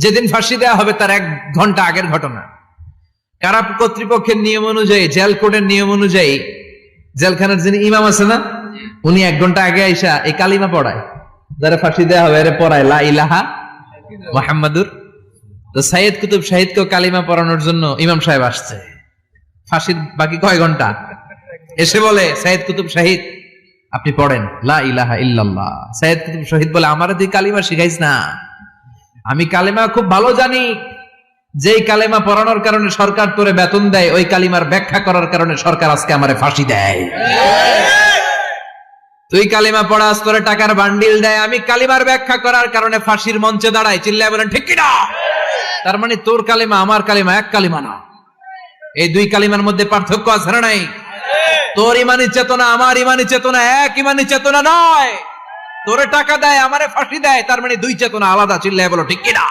যেদিন ফাঁসি দেওয়া হবে তার 1 ঘন্টা আগের ঘটনা। কারা কর্তৃপক্ষের নিয়ম অনুযায়ী, জেল কোডের নিয়ম অনুযায়ী জেলখানার যিনি ইমাম আছে না, উনি 1 ঘন্টা আগে আইসা এই কালিমা পড়ায়, যারা ফাঁসি দেওয়া হবে এর পড়ায় লা ইলাহা মুহাম্মাদুর। তো সাইয়েদ কুতুব শাহিদকে কালিমা পড়ানোর জন্য ইমাম সাহেব আসছে, ফাঁসির বাকি কয় ঘন্টা, এসে বলে সাইয়েদ কুতুব শাহিদ আপনি পড়েন লা ইলাহা ইল্লাল্লাহ। সাইয়েদ কুতুব শাহিদ বলে আমারে তুই কালিমা শিখাইস না, আমি কালিমা খুব ভালো জানি, যেই কালিমা পড়ানোর কারণে সরকার তোরে বেতন দেয়, ওই কালিমার ব্যাখ্যা করার কারণে সরকার আজকে আমারে ফাঁসি দেয়। তুই কালিমা পড়াস, তোরে টাকার বান্ডিল দেয়, আমি কালিমার ব্যাখ্যা করার কারণে ফাঁসির মঞ্চে দাঁড়াই, চিল্লায় বলেন ঠিক কিনা? তার মানে তোর কালিমা আমার কালিমা এক কালিমা না, এই 2 কালিমার মধ্যে পার্থক্য আছে না নাই? তোর ইমানি চেতনা আমার ইমানি চেতনা এক ইমানি চেতনা নয়। তোরে টাকা দেয়, আমারে ফাঁসি দেয়, তার মানে 2 চেতনা আলাদা, চিল্লায় বলো ঠিক কিনা?